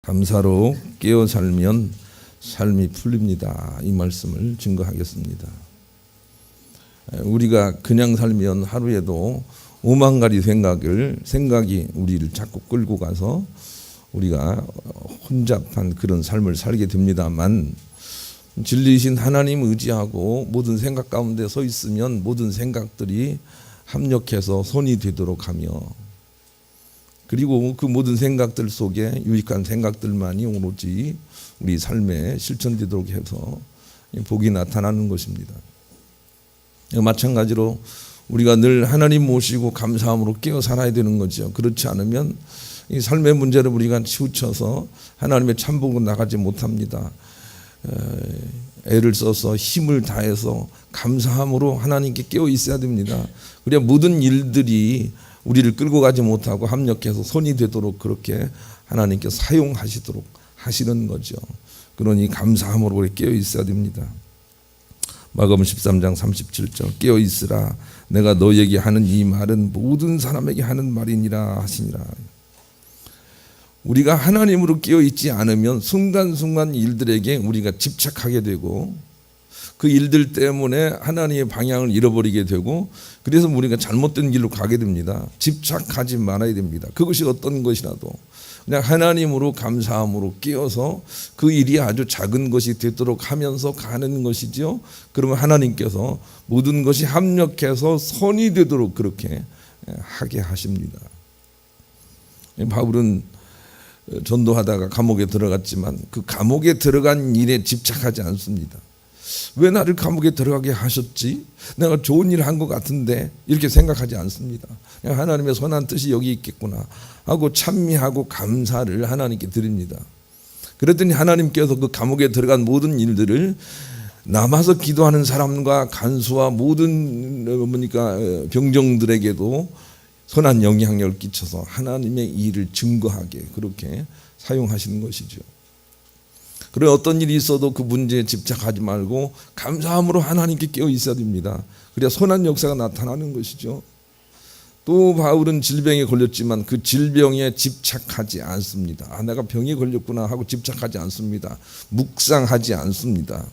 감사로 깨어 살면 삶이 풀립니다. 이 말씀을 증거하겠습니다. 우리가 그냥 살면 하루에도 5만 가지 생각이 우리를 자꾸 끌고 가서 우리가 혼잡한 그런 삶을 살게 됩니다만, 진리이신 하나님 의지하고 모든 생각 가운데 서 있으면 모든 생각들이 합력해서 선이 되도록 하며, 그리고 그 모든 생각들 속에 유익한 생각들만이 오로지 우리 삶에 실천되도록 해서 복이 나타나는 것입니다. 마찬가지로 우리가 늘 하나님 모시고 감사함으로 깨어 살아야 되는 거죠. 그렇지 않으면 이 삶의 문제를 우리가 치우쳐서 하나님의 참복으로 나가지 못합니다. 애를 써서 힘을 다해서 감사함으로 하나님께 깨어 있어야 됩니다. 그래야 모든 일들이 우리를 끌고 가지 못하고 합력해서 손이 되도록 그렇게 하나님께 사용하시도록 하시는 거죠. 그러니 감사함으로 깨어 있어야 됩니다. 마가복음 13장 37절, 깨어 있으라, 내가 너에게 하는 이 말은 모든 사람에게 하는 말이니라 하시니라. 우리가 하나님으로 깨어 있지 않으면 순간순간 일들에게 우리가 집착하게 되고, 그 일들 때문에 하나님의 방향을 잃어버리게 되고, 그래서 우리가 잘못된 길로 가게 됩니다. 집착하지 말아야 됩니다. 그것이 어떤 것이라도 그냥 하나님으로 감사함으로 깨어서 그 일이 아주 작은 것이 되도록 하면서 가는 것이죠. 그러면 하나님께서 모든 것이 합력해서 선이 되도록 그렇게 하게 하십니다. 바울은 전도하다가 감옥에 들어갔지만 그 감옥에 들어간 일에 집착하지 않습니다. 왜 나를 감옥에 들어가게 하셨지? 내가 좋은 일을 한 것 같은데, 이렇게 생각하지 않습니다. 하나님의 선한 뜻이 여기 있겠구나 하고 찬미하고 감사를 하나님께 드립니다. 그랬더니 하나님께서 그 감옥에 들어간 모든 일들을 남아서 기도하는 사람과 간수와 모든 병정들에게도 선한 영향력을 끼쳐서 하나님의 일을 증거하게 그렇게 사용하시는 것이죠. 그래, 어떤 일이 있어도 그 문제에 집착하지 말고 감사함으로 하나님께 깨어 있어야 됩니다. 그래야 선한 역사가 나타나는 것이죠. 또 바울은 질병에 걸렸지만 그 질병에 집착하지 않습니다. 내가 병에 걸렸구나 하고 집착하지 않습니다. 묵상하지 않습니다.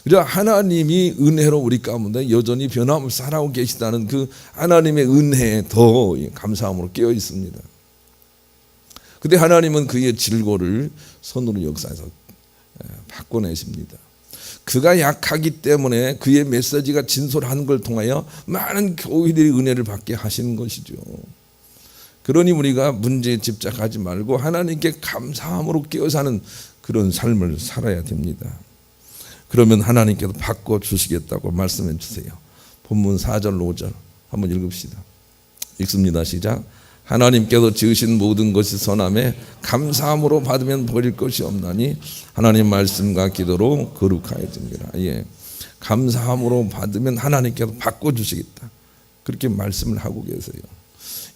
그래야 하나님이 은혜로 우리 가운데 여전히 변함없이 살아오고 계시다는 그 하나님의 은혜에 더 감사함으로 깨어 있습니다. 그때 하나님은 그의 질고를 선으로 역사해서 바꿔내십니다. 그가 약하기 때문에 그의 메시지가 진솔한 걸 통하여 많은 교회들이 은혜를 받게 하시는 것이죠. 그러니 우리가 문제에 집착하지 말고 하나님께 감사함으로 깨어 사는 그런 삶을 살아야 됩니다. 그러면 하나님께서 바꿔주시겠다고 말씀해 주세요. 본문 4절 5절 한번 읽읍시다. 읽습니다. 시작. 하나님께서 지으신 모든 것이 선함에 감사함으로 받으면 버릴 것이 없나니 하나님 말씀과 기도로 거룩하여집니다. 감사함으로 받으면 하나님께서 바꿔주시겠다, 그렇게 말씀을 하고 계세요.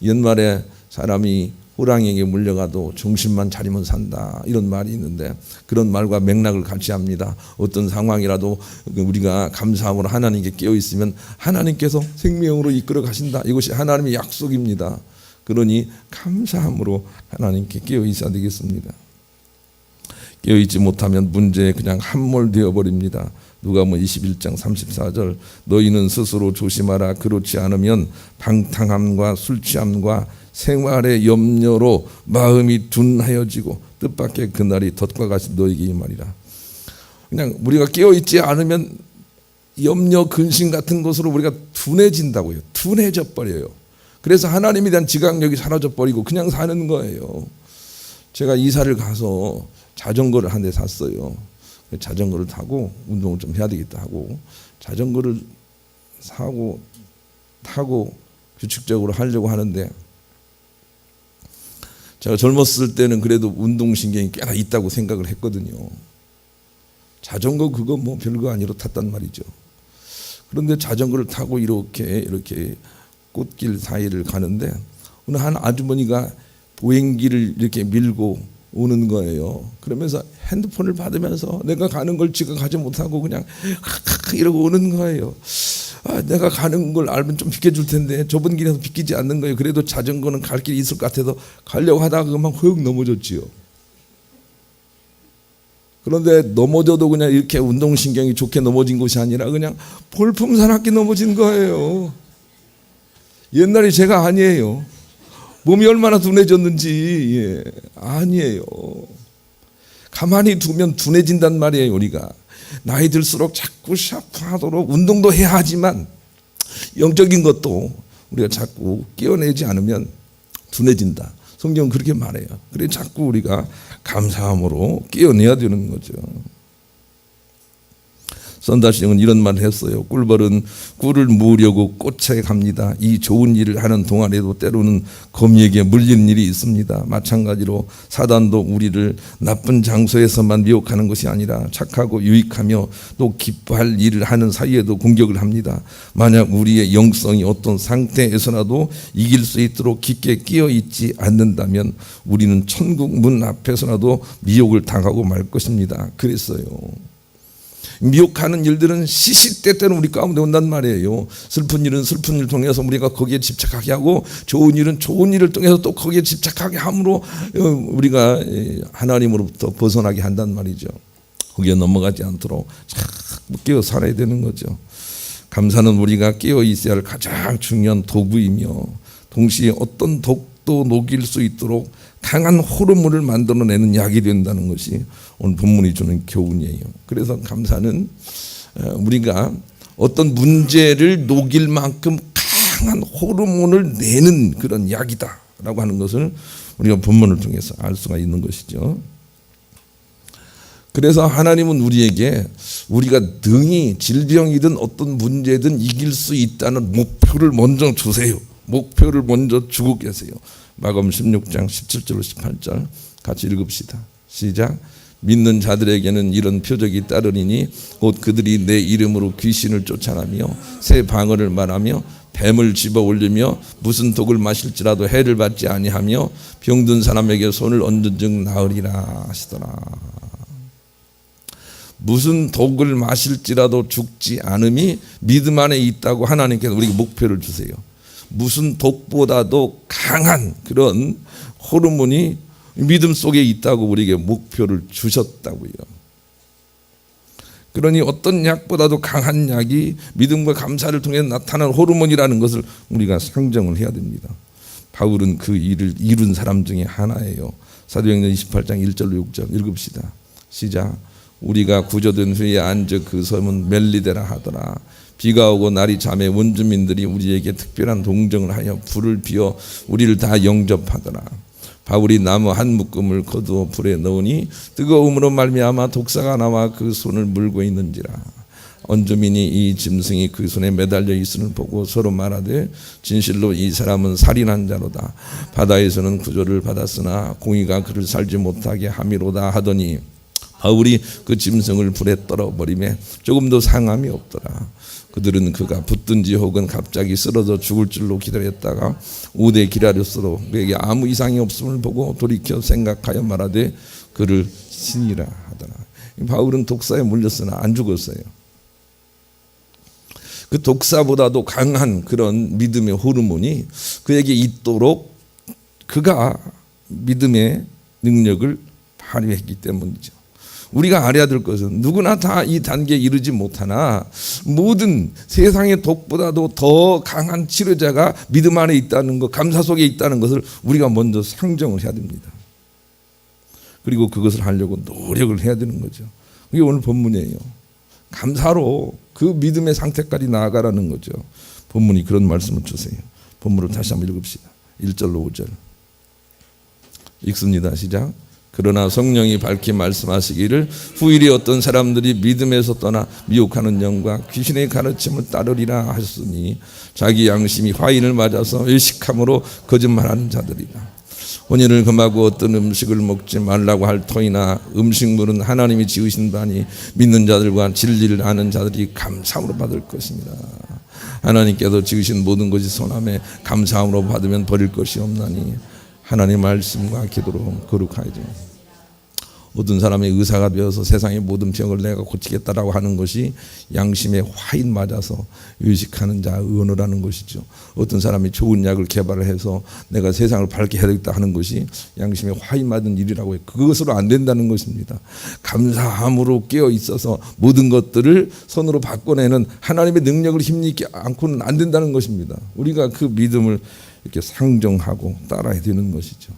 옛말에 사람이 호랑이에게 물려가도 중심만 차리면 산다, 이런 말이 있는데 그런 말과 맥락을 같이 합니다. 어떤 상황이라도 우리가 감사함으로 하나님께 깨어 있으면 하나님께서 생명으로 이끌어 가신다, 이것이 하나님의 약속입니다. 그러니 감사함으로 하나님께 깨어 있어야 되겠습니다. 깨어 있지 못하면 문제에 그냥 함몰되어 버립니다. 누가복음 21장 34절, 너희는 스스로 조심하라. 그렇지 않으면 방탕함과 술 취함과 생활의 염려로 마음이 둔하여지고 뜻밖의 그날이 덫과 같이 너희에게 임하리라. 그냥 우리가 깨어 있지 않으면 염려, 근심 같은 것으로 우리가 둔해진다고요. 둔해져 버려요. 그래서 하나님에 대한 지각력이 사라져 버리고 그냥 사는 거예요. 제가 이사를 가서 자전거를 한 대 샀어요. 자전거를 타고 운동을 좀 해야 되겠다 하고 자전거를 사고 타고 규칙적으로 하려고 하는데, 제가 젊었을 때는 그래도 운동신경이 꽤나 있다고 생각을 했거든요. 자전거 그거 뭐 별거 아니로 탔단 말이죠. 그런데 자전거를 타고 이렇게 꽃길 사이를 가는데 어느 한 아주머니가 보행기를 이렇게 밀고 오는 거예요. 그러면서 핸드폰을 받으면서 내가 가는 걸 지각하지 못하고 그냥 이러고 오는 거예요. 내가 가는 걸 알면 좀 비켜줄 텐데 좁은 길에서 비키지 않는 거예요. 그래도 자전거는 갈 길이 있을 것 같아서 가려고 하다가 그만 훅 넘어졌지요. 그런데 넘어져도 그냥 이렇게 운동신경이 좋게 넘어진 것이 아니라 그냥 볼품사납게 넘어진 거예요. 옛날에 제가 아니에요. 몸이 얼마나 둔해졌는지. 아니에요. 가만히 두면 둔해진단 말이에요. 우리가 나이 들수록 자꾸 샤프하도록 운동도 해야 하지만 영적인 것도 우리가 자꾸 끼워내지 않으면 둔해진다. 성경은 그렇게 말해요. 그래 자꾸 우리가 감사함으로 끼워내야 되는 거죠. 선다시형은 이런 말을 했어요. 꿀벌은 꿀을 모으려고 꽃에 갑니다. 이 좋은 일을 하는 동안에도 때로는 거미에게 물리는 일이 있습니다. 마찬가지로 사단도 우리를 나쁜 장소에서만 미혹하는 것이 아니라 착하고 유익하며 또 기뻐할 일을 하는 사이에도 공격을 합니다. 만약 우리의 영성이 어떤 상태에서라도 이길 수 있도록 깊게 끼어 있지 않는다면 우리는 천국 문 앞에서라도 미혹을 당하고 말 것입니다. 그랬어요. 미혹하는 일들은 시시때때는 우리 가운데 온단 말이에요. 슬픈 일은 슬픈 일을 통해서 우리가 거기에 집착하게 하고 좋은 일은 좋은 일을 통해서 또 거기에 집착하게 함으로 우리가 하나님으로부터 벗어나게 한단 말이죠. 거기에 넘어가지 않도록 자꾸 끼어 살아야 되는 거죠. 감사는 우리가 끼어 있어야 할 가장 중요한 도구이며 동시에 어떤 독도 녹일 수 있도록 강한 호르몬을 만들어내는 약이 된다는 것이 오늘 본문이 주는 교훈이에요. 그래서 감사는 우리가 어떤 문제를 녹일 만큼 강한 호르몬을 내는 그런 약이다라고 하는 것을 우리가 본문을 통해서 알 수가 있는 것이죠. 그래서 하나님은 우리에게 우리가 능히 질병이든 어떤 문제든 이길 수 있다는 목표를 먼저 주세요. 목표를 먼저 주고 계세요. 마가복음 16장 17절 18절 같이 읽읍시다. 시작. 믿는 자들에게는 이런 표적이 따르리니 곧 그들이 내 이름으로 귀신을 쫓아내며 새 방언을 말하며 뱀을 집어 올리며 무슨 독을 마실지라도 해를 받지 아니하며 병든 사람에게 손을 얹은 즉 나으리라 하시더라. 무슨 독을 마실지라도 죽지 않음이 믿음 안에 있다고 하나님께서 우리에게 목표를 주세요. 무슨 독보다도 강한 그런 호르몬이 믿음 속에 있다고 우리에게 목표를 주셨다고요. 그러니 어떤 약보다도 강한 약이 믿음과 감사를 통해 나타나는 호르몬이라는 것을 우리가 상정을 해야 됩니다. 바울은 그 일을 이룬 사람 중에 하나예요. 사도행전 28장 1절로 6절 읽읍시다. 시작. 우리가 구조된 후에 앉아 그 섬은 멜리데라 하더라. 비가 오고 날이 잠에 원주민들이 우리에게 특별한 동정을 하여 불을 피워 우리를 다 영접하더라. 바울이 나무 한 묶음을 거두어 불에 넣으니 뜨거움으로 말미암아 독사가 나와 그 손을 물고 있는지라. 원주민이 이 짐승이 그 손에 매달려 있음을 보고 서로 말하되 진실로 이 사람은 살인한 자로다. 바다에서는 구조를 받았으나 공의가 그를 살지 못하게 함이로다 하더니 바울이 그 짐승을 불에 떨어버리매 조금도 상함이 없더라. 그들은 그가 붙든지 혹은 갑자기 쓰러져 죽을 줄로 기다렸다가 오래 기다렸어도 그에게 아무 이상이 없음을 보고 돌이켜 생각하여 말하되 그를 신이라 하더라. 바울은 독사에 물렸으나 안 죽었어요. 그 독사보다도 강한 그런 믿음의 호르몬이 그에게 있도록 그가 믿음의 능력을 발휘했기 때문이죠. 우리가 알아야 될 것은 누구나 다 이 단계에 이르지 못하나 모든 세상의 독보다도 더 강한 치료자가 믿음 안에 있다는 것, 감사 속에 있다는 것을 우리가 먼저 상정을 해야 됩니다. 그리고 그것을 하려고 노력을 해야 되는 거죠. 그게 오늘 본문이에요. 감사로 그 믿음의 상태까지 나아가라는 거죠. 본문이 그런 말씀을 주세요. 본문을 다시 한번 읽읍시다. 1절로 5절 읽습니다. 시작. 그러나 성령이 밝히 말씀하시기를 후일에 어떤 사람들이 믿음에서 떠나 미혹하는 영과 귀신의 가르침을 따르리라 하셨으니 자기 양심이 화인을 맞아서 의식함으로 거짓말하는 자들이라. 혼인을 금하고 어떤 음식을 먹지 말라고 할 터이나 음식물은 하나님이 지으신 바니 믿는 자들과 진리를 아는 자들이 감사함으로 받을 것입니다. 하나님께서 지으신 모든 것이 선함에 감사함으로 받으면 버릴 것이 없나니 하나님 말씀과 기도로 거룩하여져. 어떤 사람이 의사가 되어서 세상의 모든 병을 내가 고치겠다라고 하는 것이 양심에 화인 맞아서 의식하는 자 언어라는 것이죠. 어떤 사람이 좋은 약을 개발을 해서 내가 세상을 밝게 해야겠다 하는 것이 양심에 화인 맞은 일이라고 해요. 그것으로 안 된다는 것입니다. 감사함으로 깨어 있어서 모든 것들을 손으로 바꿔내는 하나님의 능력을 힘입지 않고는 안 된다는 것입니다. 우리가 그 믿음을 이렇게 상정하고 따라야 되는 것이죠.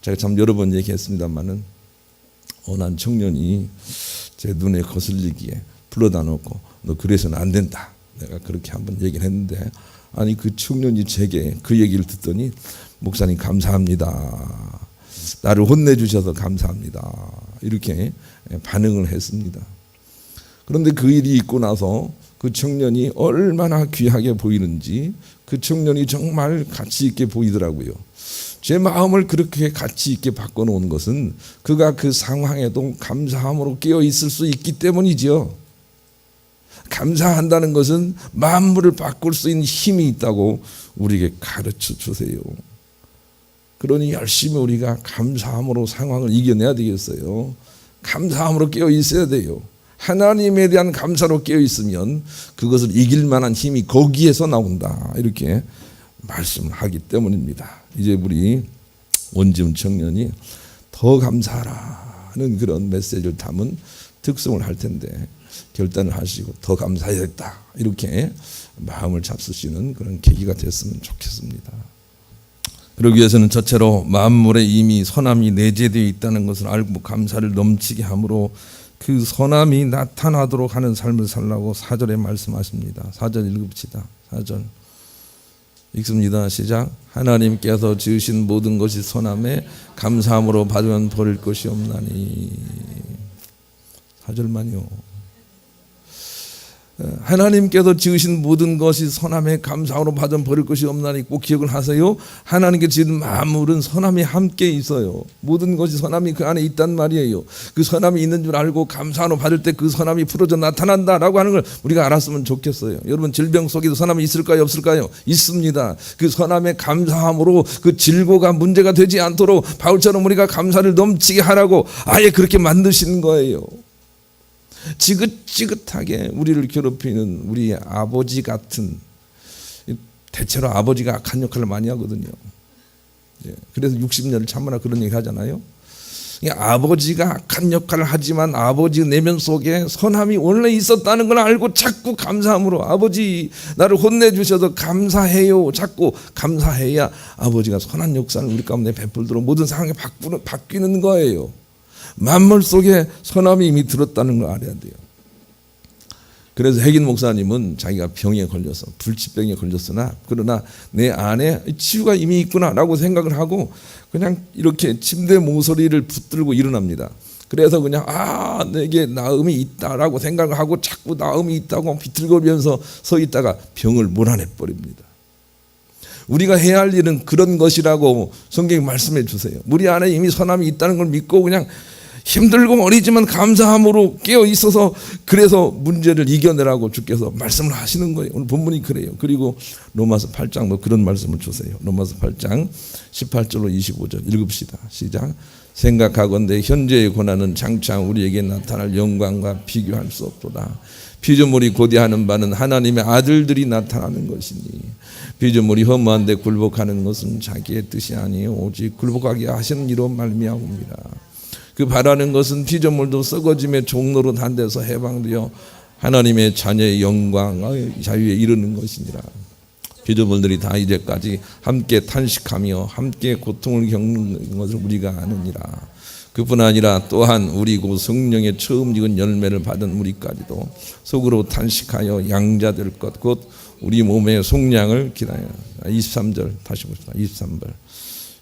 제가 참 여러 번 얘기했습니다만은 어느 한 청년이 제 눈에 거슬리기에 불러다 놓고 너 그래서는 안 된다. 내가 그렇게 한번 얘기를 했는데 아니 그 청년이 제게 그 얘기를 듣더니 목사님 감사합니다. 나를 혼내주셔서 감사합니다. 이렇게 반응을 했습니다. 그런데 그 일이 있고 나서 그 청년이 얼마나 귀하게 보이는지 그 청년이 정말 가치 있게 보이더라고요. 제 마음을 그렇게 가치 있게 바꿔놓은 것은 그가 그 상황에도 감사함으로 깨어 있을 수 있기 때문이죠. 감사한다는 것은 만물을 바꿀 수 있는 힘이 있다고 우리에게 가르쳐 주세요. 그러니 열심히 우리가 감사함으로 상황을 이겨내야 되겠어요. 감사함으로 깨어 있어야 돼요. 하나님에 대한 감사로 깨어 있으면 그것을 이길 만한 힘이 거기에서 나온다. 이렇게 말씀을 하기 때문입니다. 이제 우리 원지훈 청년이 더 감사하라는 그런 메시지를 담은 특송을 할 텐데 결단을 하시고 더 감사해야겠다 이렇게 마음을 잡수시는 그런 계기가 됐으면 좋겠습니다. 그러기 위해서는 첫째로 만물에 이미 선함이 내재되어 있다는 것을 알고 감사를 넘치게 함으로 그 선함이 나타나도록 하는 삶을 살라고 4절에 말씀하십니다. 4절 읽읍시다. 4절 읽습니다. 시작. 하나님께서 지으신 모든 것이 선함에 감사함으로 받으면 버릴 것이 없나니. 4절만요. 하나님께서 지으신 모든 것이 선함에 감사함으로 받으면 버릴 것이 없나니 꼭 기억을 하세요. 하나님께 지은 만물은 선함이 함께 있어요. 모든 것이 선함이 그 안에 있단 말이에요. 그 선함이 있는 줄 알고 감사함으로 받을 때 그 선함이 풀어져 나타난다라고 하는 걸 우리가 알았으면 좋겠어요. 여러분 질병 속에도 선함이 있을까요? 없을까요? 있습니다. 그 선함에 감사함으로 그 질고가 문제가 되지 않도록 바울처럼 우리가 감사를 넘치게 하라고 아예 그렇게 만드신 거예요. 지긋지긋하게 우리를 괴롭히는 우리 아버지 같은, 대체로 아버지가 악한 역할을 많이 하거든요. 그래서 60년을 참으라 그런 얘기 하잖아요. 아버지가 악한 역할을 하지만 아버지 내면 속에 선함이 원래 있었다는 걸 알고 자꾸 감사함으로 아버지 나를 혼내주셔서 감사해요. 자꾸 감사해야 아버지가 선한 역사를 우리 가운데 베풀도록 모든 상황이 바뀌는 거예요. 만물 속에 선함이 이미 들었다는 걸 알아야 돼요. 그래서 핵인 목사님은 자기가 병에 걸려서 불치병에 걸렸으나 그러나 내 안에 치유가 이미 있구나라고 생각을 하고 그냥 이렇게 침대 모서리를 붙들고 일어납니다. 그래서 그냥 내게 나음이 있다라고 생각을 하고 자꾸 나음이 있다고 비틀거리면서 서 있다가 병을 몰아내 버립니다. 우리가 해야 할 일은 그런 것이라고 성경이 말씀해 주세요. 우리 안에 이미 선함이 있다는 걸 믿고 그냥 힘들고 어리지만 감사함으로 깨어 있어서 그래서 문제를 이겨내라고 주께서 말씀을 하시는 거예요. 오늘 본문이 그래요. 그리고 로마서 8장도 그런 말씀을 주세요. 로마서 8장 18절로 25절 읽읍시다. 시작. 생각하건대 현재의 고난은 장차 우리에게 나타날 영광과 비교할 수 없도다. 피조물이 고대하는 바는 하나님의 아들들이 나타나는 것이니 피조물이 허무한데 굴복하는 것은 자기의 뜻이 아니요 오직 굴복하게 하시는 이로 말미암습니다. 그 바라는 것은 피조물도 썩어짐의 종로로 단대서 해방되어 하나님의 자녀의 영광 자유에 이르는 것이니라. 피조물들이 다 이제까지 함께 탄식하며 함께 고통을 겪는 것을 우리가 아느니라. 그뿐 아니라 또한 우리 곧 성령의 처음 익은 열매를 받은 우리까지도 속으로 탄식하여 양자될 것 곧 우리 몸의 속량을 기다려. 23절 다시 봅시다. 23절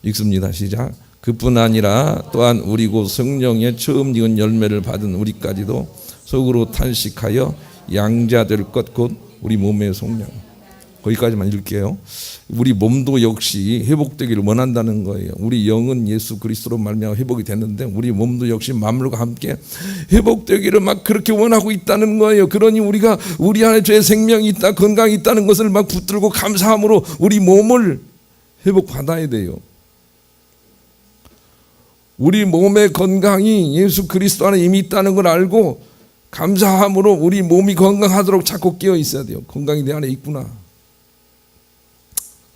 읽습니다. 시작. 그뿐 아니라 또한 우리 곧 성령의 처음 익은 열매를 받은 우리까지도 속으로 탄식하여 양자될 것 곧 우리 몸의 속량. 거기까지만 읽을게요. 우리 몸도 역시 회복되기를 원한다는 거예요. 우리 영은 예수 그리스도로 말미암아 회복이 됐는데 우리 몸도 역시 만물과 함께 회복되기를 막 그렇게 원하고 있다는 거예요. 그러니 우리가 우리 안에 죄의 생명이 있다, 건강이 있다는 것을 막 붙들고 감사함으로 우리 몸을 회복받아야 돼요. 우리 몸의 건강이 예수 그리스도 안에 이미 있다는 걸 알고 감사함으로 우리 몸이 건강하도록 자꾸 깨어 있어야 돼요. 건강이 내 안에 있구나.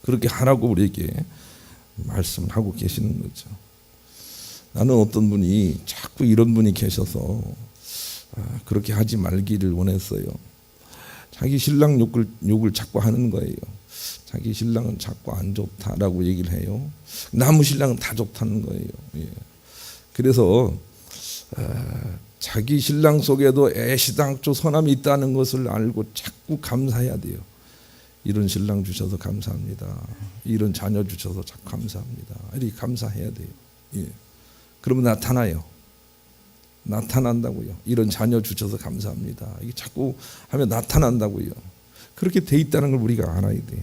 그렇게 하라고 우리에게 말씀을 하고 계시는 거죠. 나는 어떤 분이 자꾸 이런 분이 계셔서 그렇게 하지 말기를 원했어요. 자기 신랑 욕을 자꾸 하는 거예요. 자기 신랑은 자꾸 안 좋다라고 얘기를 해요. 남의 신랑은 다 좋다는 거예요. 예. 그래서 자기 신랑 속에도 애시당초 선함이 있다는 것을 알고 자꾸 감사해야 돼요. 이런 신랑 주셔서 감사합니다. 이런 자녀 주셔서 자꾸 감사합니다. 이렇게 감사해야 돼요. 예. 그러면 나타나요. 나타난다고요. 이런 자녀 주셔서 감사합니다. 이게 자꾸 하면 나타난다고요. 그렇게 돼 있다는 걸 우리가 알아야 돼요.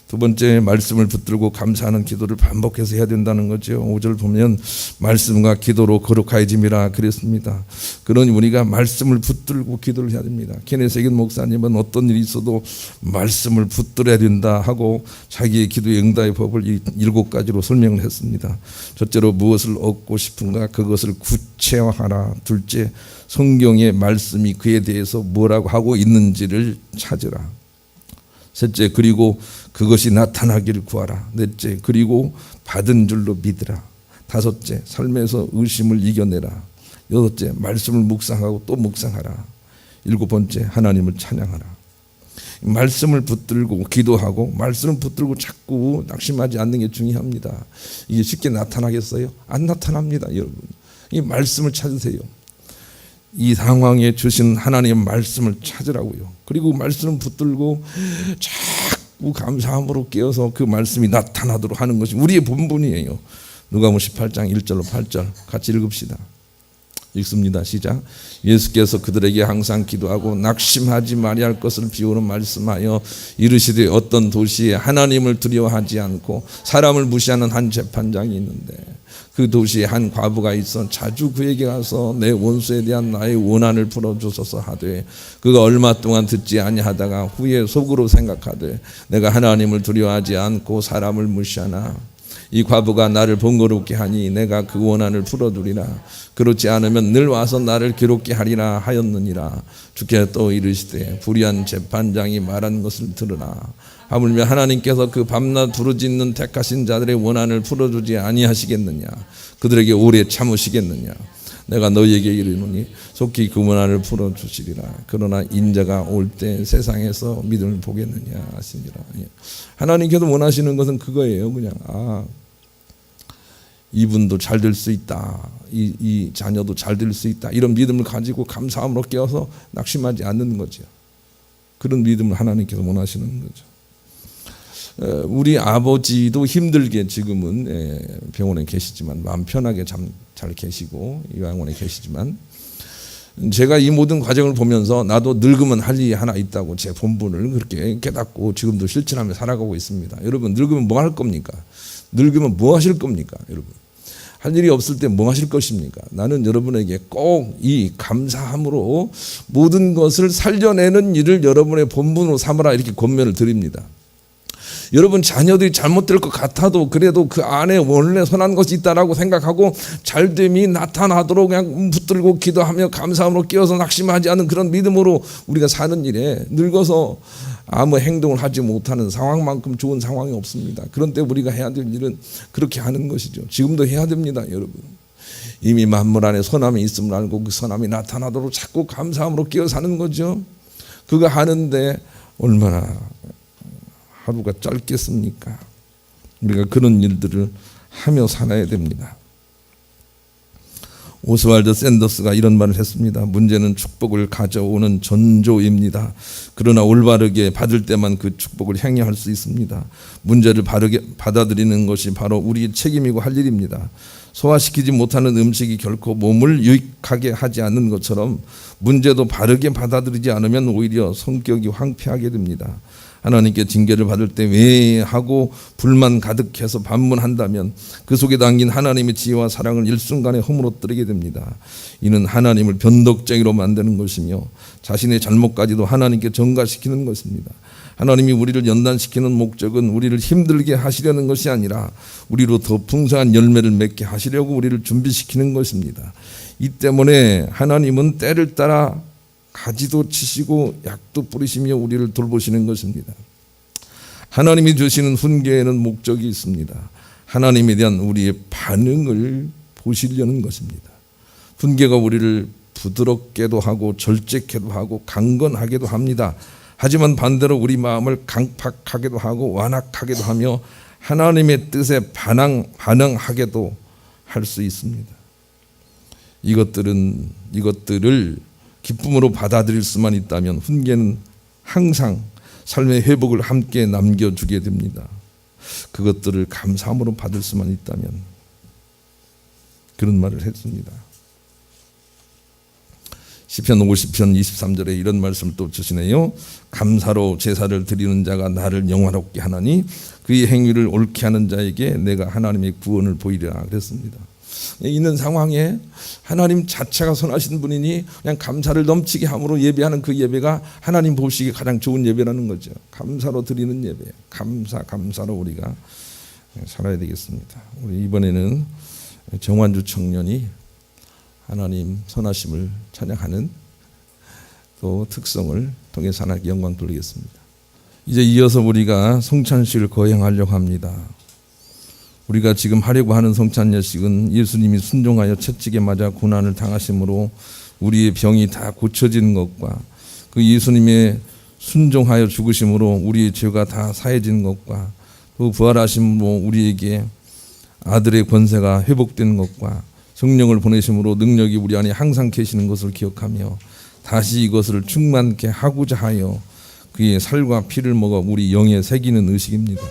두 번째, 말씀을 붙들고 감사하는 기도를 반복해서 해야 된다는 거죠. 5절 보면 말씀과 기도로 거룩해짐이라 그랬습니다. 그러니 우리가 말씀을 붙들고 기도를 해야 됩니다. 케네세겐 목사님은 어떤 일이 있어도 말씀을 붙들어야 된다 하고 자기의 기도의 응답의 법을 7가지로 설명을 했습니다. 첫째로 무엇을 얻고 싶은가 그것을 구체화하라. 둘째, 성경의 말씀이 그에 대해서 뭐라고 하고 있는지를 찾으라. 셋째, 그리고 그것이 나타나기를 구하라. 넷째, 그리고 받은 줄로 믿으라. 다섯째, 삶에서 의심을 이겨내라. 여섯째, 말씀을 묵상하고 또 묵상하라. 일곱 번째, 하나님을 찬양하라. 말씀을 붙들고 기도하고 말씀을 붙들고 자꾸 낙심하지 않는 게 중요합니다. 이게 쉽게 나타나겠어요? 안 나타납니다, 여러분. 이 말씀을 찾으세요. 이 상황에 주신 하나님의 말씀을 찾으라고요. 그리고 말씀을 붙들고 자꾸 감사함으로 깨어서 그 말씀이 나타나도록 하는 것이 우리의 본분이에요. 누가복음 18장 1절로 8절 같이 읽읍시다. 읽습니다. 시작. 예수께서 그들에게 항상 기도하고 낙심하지 말아야 것을 비유로 말씀하여 이르시되 어떤 도시에 하나님을 두려워하지 않고 사람을 무시하는 한 재판장이 있는데 그 도시에 한 과부가 있어 자주 그에게 가서 내 원수에 대한 나의 원한을 풀어주소서 하되 그가 얼마 동안 듣지 아니하다가 후에 속으로 생각하되 내가 하나님을 두려워하지 않고 사람을 무시하나 이 과부가 나를 번거롭게 하니 내가 그 원한을 풀어두리라. 그렇지 않으면 늘 와서 나를 괴롭게 하리라 하였느니라. 주께서 또 이르시되 불의한 재판장이 말한 것을 들으라. 하물며 하나님께서 그 밤낮 부르짖는 택하신 자들의 원한을 풀어주지 아니하시겠느냐. 그들에게 오래 참으시겠느냐. 내가 너희에게 이르노니 속히 그 원한을 풀어주시리라. 그러나 인자가 올 때 세상에서 믿음을 보겠느냐 하시니라. 하나님께서 원하시는 것은 그거예요. 그냥 이분도 잘 될 수 있다. 이 자녀도 잘 될 수 있다. 이런 믿음을 가지고 감사함으로 깨어서 낙심하지 않는 거죠. 그런 믿음을 하나님께서 원하시는 거죠. 우리 아버지도 힘들게 지금은 병원에 계시지만 마음 편하게 잘 계시고 요양원에 계시지만 제가 이 모든 과정을 보면서 나도 늙으면 할 일이 하나 있다고 제 본분을 그렇게 깨닫고 지금도 실천하며 살아가고 있습니다. 여러분, 늙으면 뭐 할 겁니까? 늙으면 뭐 하실 겁니까? 여러분, 할 일이 없을 때 뭐 하실 것입니까? 나는 여러분에게 꼭 이 감사함으로 모든 것을 살려내는 일을 여러분의 본분으로 삼으라 이렇게 권면을 드립니다. 여러분, 자녀들이 잘못될 것 같아도 그래도 그 안에 원래 선한 것이 있다라고 생각하고 잘됨이 나타나도록 그냥 붙들고 기도하며 감사함으로 깨어서 낙심하지 않는 그런 믿음으로 우리가 사는 일에 늙어서 아무 행동을 하지 못하는 상황만큼 좋은 상황이 없습니다. 그런 때 우리가 해야 될 일은 그렇게 하는 것이죠. 지금도 해야 됩니다, 여러분. 이미 만물 안에 선함이 있음을 알고 그 선함이 나타나도록 자꾸 감사함으로 깨어 사는 거죠. 그거 하는데 얼마나 하루가 짧겠습니까? 우리가 그런 일들을 하며 살아야 됩니다. 오스왈드 샌더스가 이런 말을 했습니다. 문제는 축복을 가져오는 전조입니다. 그러나 올바르게 받을 때만 그 축복을 행해할 수 있습니다. 문제를 바르게 받아들이는 것이 바로 우리의 책임이고 할 일입니다. 소화시키지 못하는 음식이 결코 몸을 유익하게 하지 않는 것처럼 문제도 바르게 받아들이지 않으면 오히려 성격이 황폐하게 됩니다. 하나님께 징계를 받을 때 왜 하고 불만 가득해서 반문한다면 그 속에 담긴 하나님의 지혜와 사랑을 일순간에 허물어뜨리게 됩니다. 이는 하나님을 변덕쟁이로 만드는 것이며 자신의 잘못까지도 하나님께 전가시키는 것입니다. 하나님이 우리를 연단시키는 목적은 우리를 힘들게 하시려는 것이 아니라 우리로 더 풍성한 열매를 맺게 하시려고 우리를 준비시키는 것입니다. 이 때문에 하나님은 때를 따라 가지도 치시고 약도 뿌리시며 우리를 돌보시는 것입니다. 하나님이 주시는 훈계에는 목적이 있습니다. 하나님에 대한 우리의 반응을 보시려는 것입니다. 훈계가 우리를 부드럽게도 하고 절제케도 하고 강건하게도 합니다. 하지만 반대로 우리 마음을 강팍하게도 하고 완악하게도 하며 하나님의 뜻에 반응하게도 할 수 있습니다. 이것들을 기쁨으로 받아들일 수만 있다면 훈계는 항상 삶의 회복을 함께 남겨주게 됩니다. 그것들을 감사함으로 받을 수만 있다면. 그런 말을 했습니다. 시편 50편 23절에 이런 말씀을 또 주시네요. 감사로 제사를 드리는 자가 나를 영화롭게 하나니 그의 행위를 옳게 하는 자에게 내가 하나님의 구원을 보이리라 그랬습니다. 있는 상황에 하나님 자체가 선하신 분이니 그냥 감사를 넘치게 함으로 예배하는 그 예배가 하나님 보시기에 가장 좋은 예배라는 거죠. 감사로 드리는 예배, 감사로 우리가 살아야 되겠습니다. 우리 이번에는 정환주 청년이 하나님 선하심을 찬양하는 또 특성을 통해서 하나님께 영광 돌리겠습니다. 이제 이어서 우리가 성찬식을 거행하려고 합니다. 우리가 지금 하려고 하는 성찬예식은 예수님이 순종하여 채찍에 맞아 고난을 당하심으로 우리의 병이 다 고쳐진 것과 그 예수님의 순종하여 죽으심으로 우리의 죄가 다 사해진 것과 또 부활하심으로 우리에게 아들의 권세가 회복된 것과 성령을 보내심으로 능력이 우리 안에 항상 계시는 것을 기억하며 다시 이것을 충만케 하고자 하여 그의 살과 피를 먹어 우리 영에 새기는 의식입니다.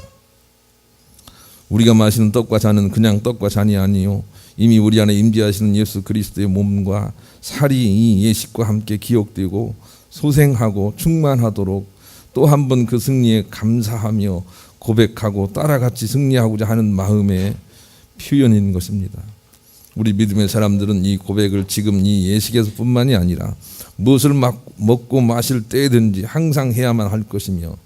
우리가 마시는 떡과 잔은 그냥 떡과 잔이 아니요 이미 우리 안에 임재하시는 예수 그리스도의 몸과 살이 이 예식과 함께 기억되고 소생하고 충만하도록 또 한 번 그 승리에 감사하며 고백하고 따라같이 승리하고자 하는 마음의 표현인 것입니다. 우리 믿음의 사람들은 이 고백을 지금 이 예식에서 뿐만이 아니라 무엇을 먹고 마실 때든지 항상 해야만 할 것이며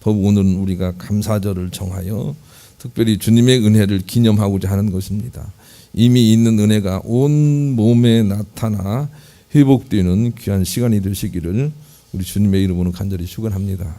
더욱 오늘은 우리가 감사절을 정하여 특별히 주님의 은혜를 기념하고자 하는 것입니다. 이미 있는 은혜가 온 몸에 나타나 회복되는 귀한 시간이 되시기를 우리 주님의 이름으로 간절히 축원합니다.